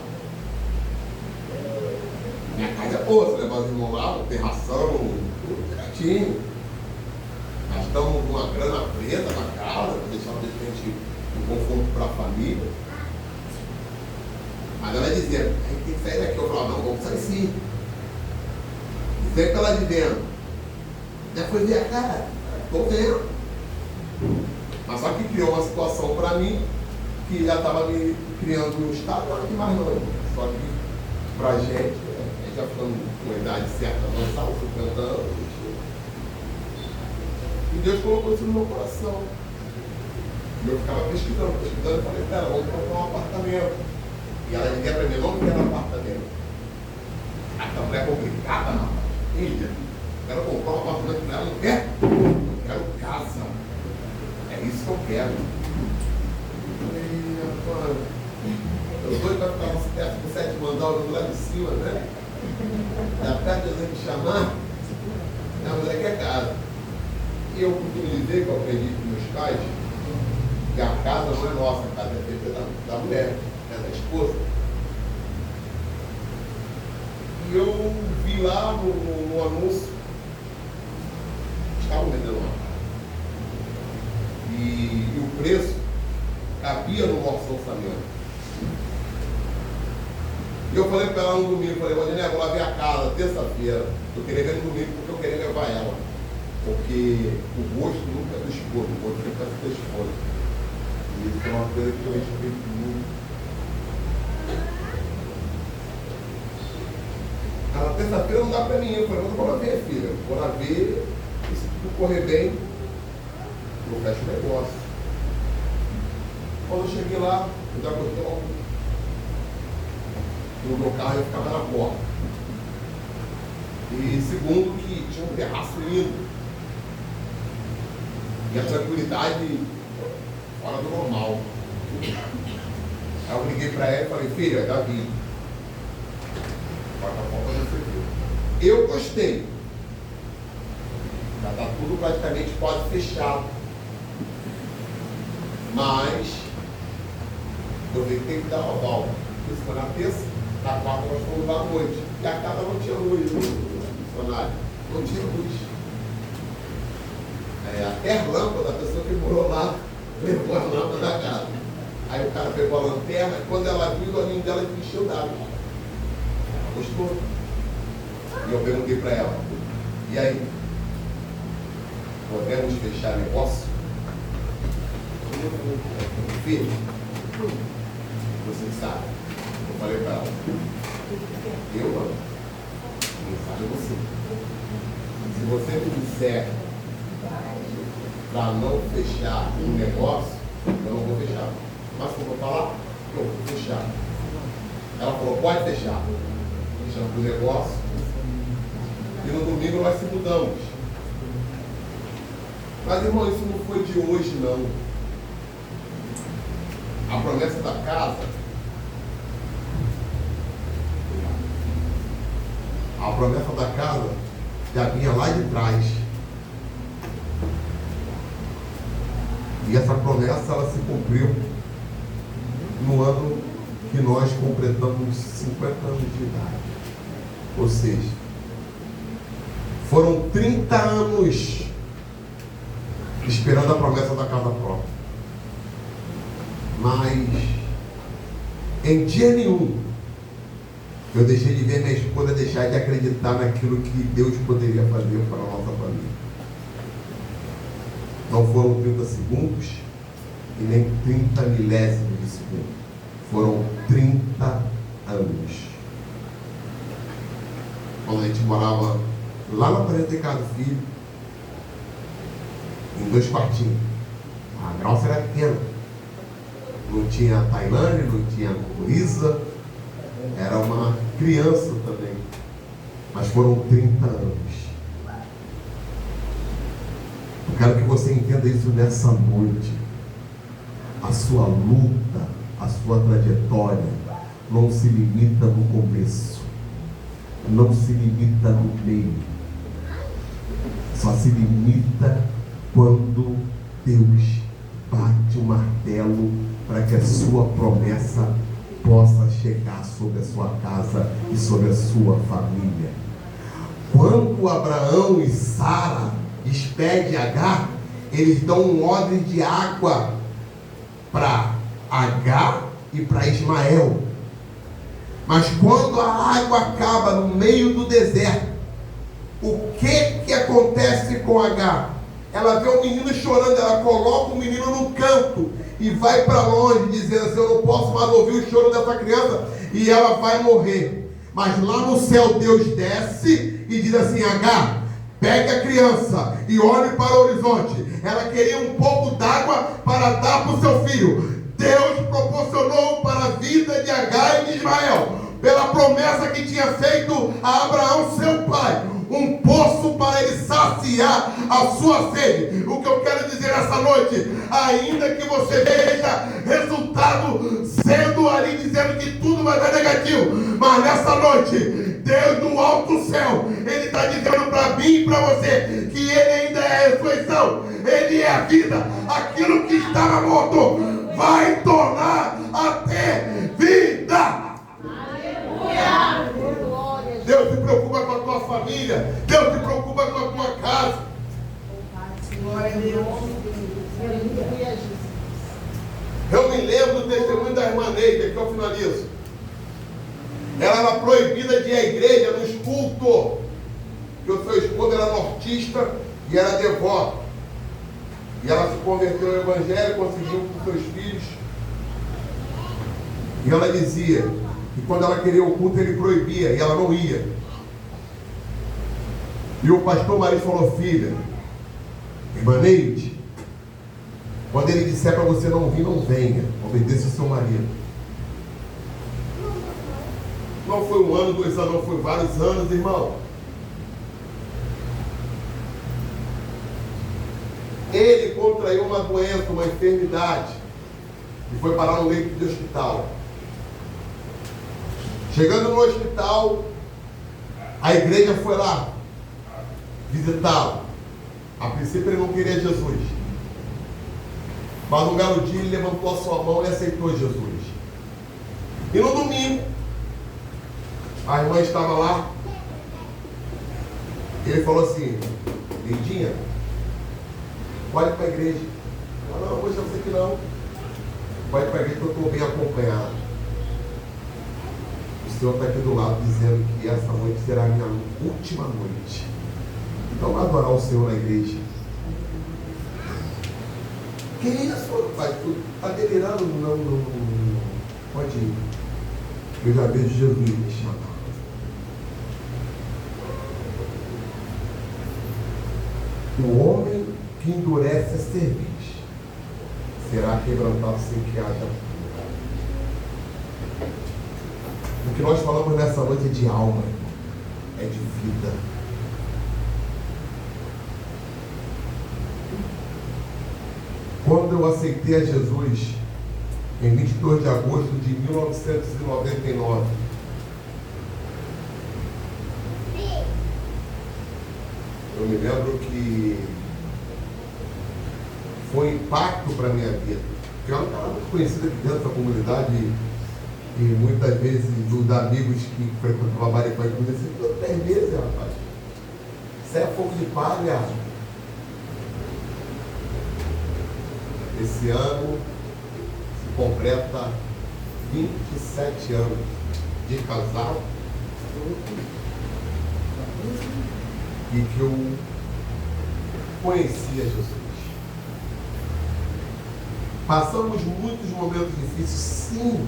Minha casa é boa, você levar os irmãos lá, tem ração, tudo direitinho. Nós estamos com uma grana preta na casa, para deixar de repente um conforto para a família. Mas ela dizia: a gente tem que sair daqui. Eu falava: não, vamos sair sim. E sempre ela de dentro: já foi ver a cara? Estou vendo. Mas só que criou uma situação para mim que já estava me criando um estado, não demais não. Só que para a gente já ficando com a idade certa, avançada, 50 anos. E Deus colocou isso no meu coração. E eu ficava pesquisando, e falei para ela, vamos comprar um apartamento. E ela dizia para mim, não quero apartamento. Essa mulher é complicada, rapaz. Filha, quero comprar um apartamento com ela, não quer? Eu quero casa. É isso que eu quero. E, rapaz, eu doido para ficar no teto com 7 mandar lá de cima, né? Da perto de me chamar, a mulher quer casa. E eu costumo dizer que eu aprendi com meus pais que a casa não é nossa, a casa é feita da mulher, é da esposa. E eu vi lá no anúncio, estavam vendendo uma casa. E o preço cabia no nosso orçamento. E eu falei para ela no domingo, falei, Valdinei, vou lá ver a casa, terça-feira. Eu queria ver no domingo porque eu queria levar ela. Porque o gosto nunca é do esposo, o gosto sempre é da esposa. E isso é uma coisa que eu respeito muito. Na terça-feira não dá para mim, eu falei, mas eu vou lá ver, filha. Vou lá ver, e se tudo correr bem, eu fecho o negócio. Quando eu cheguei lá, eu já botei logo no meu carro, eu ficava na porta. E segundo, que tinha um terraço lindo. E a tranquilidade fora do normal. Aí eu liguei para ela e falei, filha, já vi. Eu gostei. Já está tudo praticamente quase fechado. Mas eu vi que tem que dar uma volta. Isso foi na terça, na quarta nós fomos lá à noite. E a casa não tinha luz, funcionário. Não tinha luz. Até a lâmpada, a pessoa que morou lá levou a lâmpada da casa. Aí o cara pegou a lanterna e quando ela viu, o olhinho dela encheu d'água. Ela gostou. E eu perguntei para ela, e aí? Podemos fechar negócio? Filho, você sabe. Eu falei para ela, eu não. Quem sabe é você. Se você me disser para não fechar um negócio, eu não vou fechar. Mas se eu vou falar, eu vou fechar. Ela falou, pode fechar. Fechamos o negócio. E no domingo nós se mudamos. Mas, irmão, isso não foi de hoje, não. A promessa da casa, já vinha lá de trás. E essa promessa, ela se cumpriu no ano que nós completamos 50 anos de idade. Ou seja, foram 30 anos esperando a promessa da casa própria. Mas em dia nenhum eu deixei de ver minha esposa deixar de acreditar naquilo que Deus poderia fazer para a nossa família. Não foram 30 segundos e nem 30 milésimos de segundo. Foram 30 anos. Quando a gente morava lá na parede de casa do filho, em 2 quartinhos. A grossa era pequena. Não tinha Tailândia, não tinha Luísa. Era uma criança também. Mas foram 30 anos. Eu quero que você entenda isso nessa noite. A sua luta, a sua trajetória não se limita no começo. Não se limita no meio. Só se limita quando Deus bate o martelo para que a sua promessa possa chegar sobre a sua casa e sobre a sua família. Quando Abraão e Sara despedem Agar, eles dão um odre de água para Agar e para Ismael. Mas quando a água acaba no meio do deserto, o que acontece com Agar? Ela vê o menino chorando, ela coloca o menino num canto e vai para longe, dizendo assim, eu não posso mais ouvir o choro dessa criança e ela vai morrer. Mas lá no céu Deus desce e diz assim, Agar, Pegue a criança e olhe para o horizonte. Ela queria um pouco d'água para dar para o seu filho. Deus proporcionou para a vida de Agar e de Ismael, pela promessa que tinha feito a Abraão, seu pai, um poço para ele saciar a sua sede. O que eu quero dizer essa noite, ainda que você veja resultado sendo ali dizendo que tudo vai dar negativo, mas nessa noite, Deus do alto céu, Ele está dizendo para mim e para você que Ele ainda é a ressurreição, Ele é a vida. Aquilo que estava morto vai tornar até vida. Deus se preocupa com a tua família. Deus se preocupa com a tua casa. Glória a Deus. Eu me lembro do testemunho da irmã Neide, que eu finalizo. Ela era proibida de ir à igreja nos cultos, porque o seu esposo era nortista e era devoto. E ela se converteu ao evangelho, conseguiu com seus filhos. E ela dizia que quando ela queria o culto, ele proibia, e ela não ia. E o pastor Maris falou: filha, irmã Neide, quando ele disser para você não vir, não venha. Obedeça o seu marido. Não foi 1 ano, 2 anos, não foi vários anos, irmão. Ele contraiu uma doença, uma enfermidade, e foi parar no leito de hospital. Chegando no hospital, a igreja foi lá visitá-lo. A princípio ele não queria Jesus, mas um belo dia ele levantou a sua mão e aceitou Jesus. E no domingo, a irmã estava lá. Ele falou assim: Lindinha, pode ir para a igreja. Ela: não, hoje eu sei que não. Pode ir para a igreja que eu estou bem acompanhado. O Senhor está aqui do lado dizendo que essa noite será a minha última noite. Então vai adorar o Senhor na igreja. Que isso, pai? Tu está delirando? Não. Pode ir. Eu já vejo Jesus me chamar. O homem que endurece a cerviz será quebrantado sem que haja. O que nós falamos nessa noite é de alma, é de vida. Quando eu aceitei a Jesus, em 22 de agosto de 1999, eu me lembro que foi um impacto para a minha vida. Porque eu não estava muito conhecido aqui dentro da comunidade, e muitas vezes dos amigos que frequentavam a Baricó e comigo, assim: 10 meses, rapaz. Isso é fogo de palha. Esse ano se completa 27 anos de casal e que eu conhecia Jesus. Passamos muitos momentos difíceis, sim.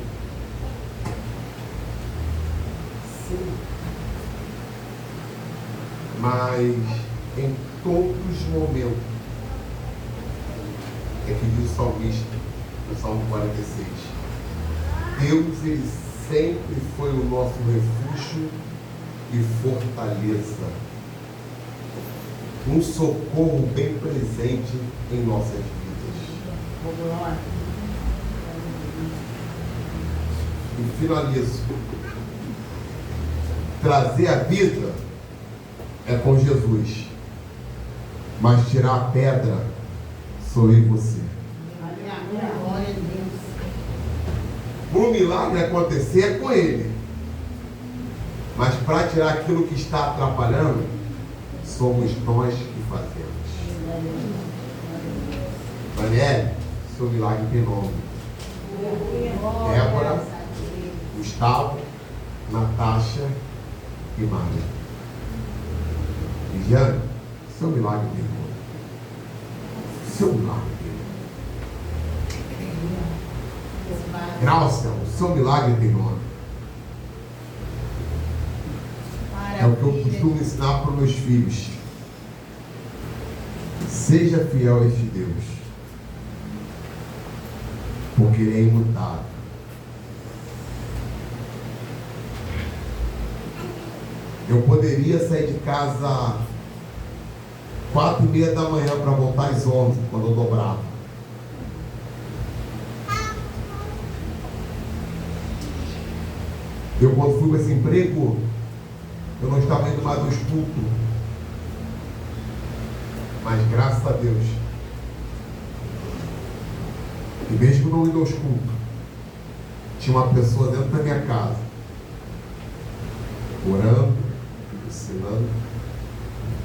Mas em todos os momentos, é que diz o salmista, no Salmo 46, Deus, Ele sempre foi o nosso refúgio e fortaleza, um socorro bem presente em nossas vidas. E finalizo. Trazer a vida é com Jesus, mas tirar a pedra sou eu e você. Para o milagre acontecer é com Ele, mas para tirar aquilo que está atrapalhando, somos nós que fazemos. Daniel, seu milagre tem nome. Débora, Gustavo, Natasha e Maria. Viviane, seu milagre tem nome. Seu milagre tem nome. Graucia, o seu milagre tem nome. É o que eu costumo ensinar para os meus filhos. Seja fiel a este Deus, porque Ele é imutável. Eu poderia sair de casa 4:30 da manhã para voltar às 11, quando eu dobrava. Eu, quando fui com esse emprego, eu não estava indo mais aos cultos. Mas graças a Deus, e mesmo não indo aos cultos, tinha uma pessoa dentro da minha casa, orando, ensinando,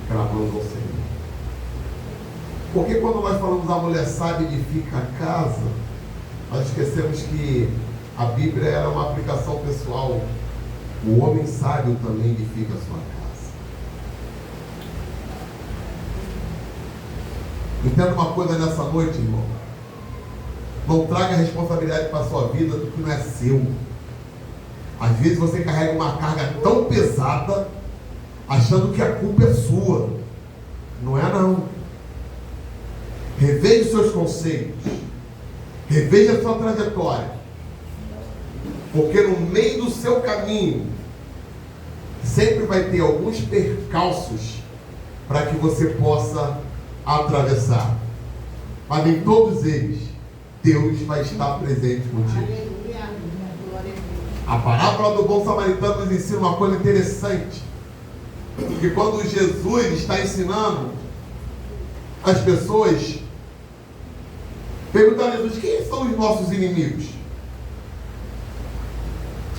clamando ao Senhor. Porque quando nós falamos a mulher sábia edifica a casa, nós esquecemos que a Bíblia era uma aplicação pessoal. O homem sábio também edifica a sua casa. Entenda uma coisa nessa noite, irmão. Não traga responsabilidade para a sua vida do que não é seu. Às vezes você carrega uma carga tão pesada, achando que a culpa é sua. Não é não. Reveja os seus conceitos. Reveja a sua trajetória. Porque no meio do seu caminho, sempre vai ter alguns percalços para que você possa atravessar. Mas em todos eles, Deus vai estar presente contigo. A parábola do bom samaritano nos ensina uma coisa interessante. Que quando Jesus está ensinando, as pessoas perguntam a Jesus: quem são os nossos inimigos?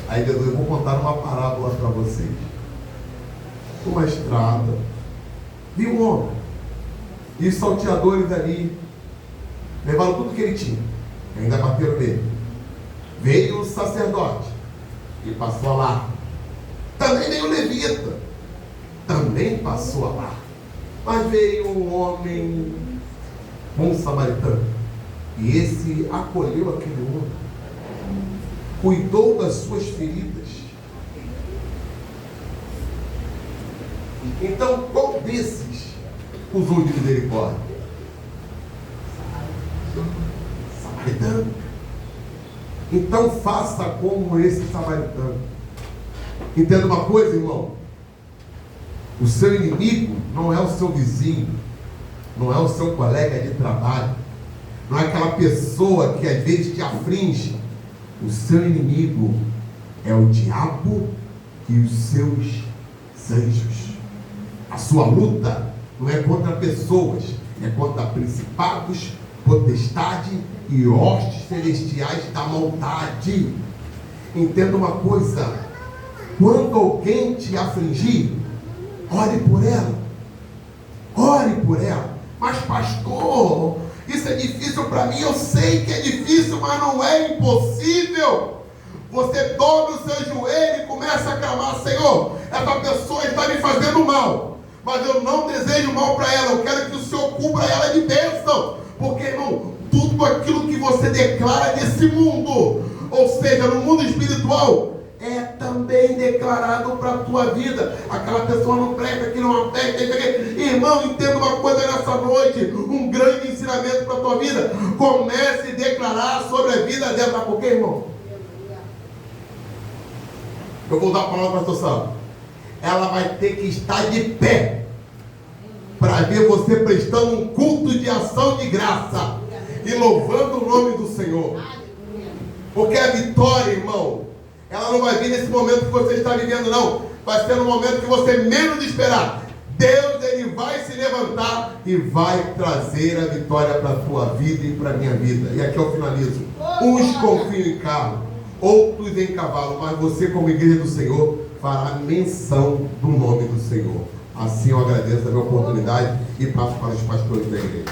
Aí Jesus: eu vou contar uma parábola para vocês. Uma estrada, vi um homem, e os salteadores ali levaram tudo que ele tinha, ainda bateram nele. Veio o sacerdote e passou lá. Também veio o levita, também passou lá. Mas veio um homem, um samaritano, e esse acolheu aquele homem, cuidou das suas feridas. Então, qual desses usou de misericórdia? Samaritano. Então faça como esse samaritano. Entenda uma coisa, irmão. O seu inimigo não é o seu vizinho, não é o seu colega de trabalho, não é aquela pessoa que às vezes te aflige. O seu inimigo é o diabo e os seus anjos. A sua luta não é contra pessoas, é contra principados, potestade e hostes celestiais da maldade. Entenda uma coisa: quando alguém te afligir, ore por ela. Ore por ela. Mas pastor, isso é difícil para mim. Eu sei que é difícil, mas não é impossível. Você dobra o seu joelho e começa a clamar: Senhor, essa pessoa está me fazendo mal, mas eu não desejo mal para ela. Eu quero que o Senhor cubra ela de bênção. Porque, irmão, tudo aquilo que você declara nesse mundo, ou seja, no mundo espiritual, é também declarado para a tua vida. Aquela pessoa não presta, que não afeta. Irmão, entenda uma coisa nessa noite, um grande ensinamento para a tua vida. Comece a declarar sobre a vida dela. Sabe por quê, irmão? Eu vou dar a palavra para a pastor. Ela vai ter que estar de pé para ver você prestando um culto de ação de graça e louvando o nome do Senhor. Porque a vitória, irmão, ela não vai vir nesse momento que você está vivendo, não. Vai ser no momento que você menos esperar. Deus, Ele vai se levantar e vai trazer a vitória para a tua vida e para a minha vida. E aqui eu finalizo. Uns confiam em carro, outros em cavalo, mas você, como igreja do Senhor, fará menção do nome do Senhor. Assim eu agradeço a minha oportunidade e passo para os pastores da igreja.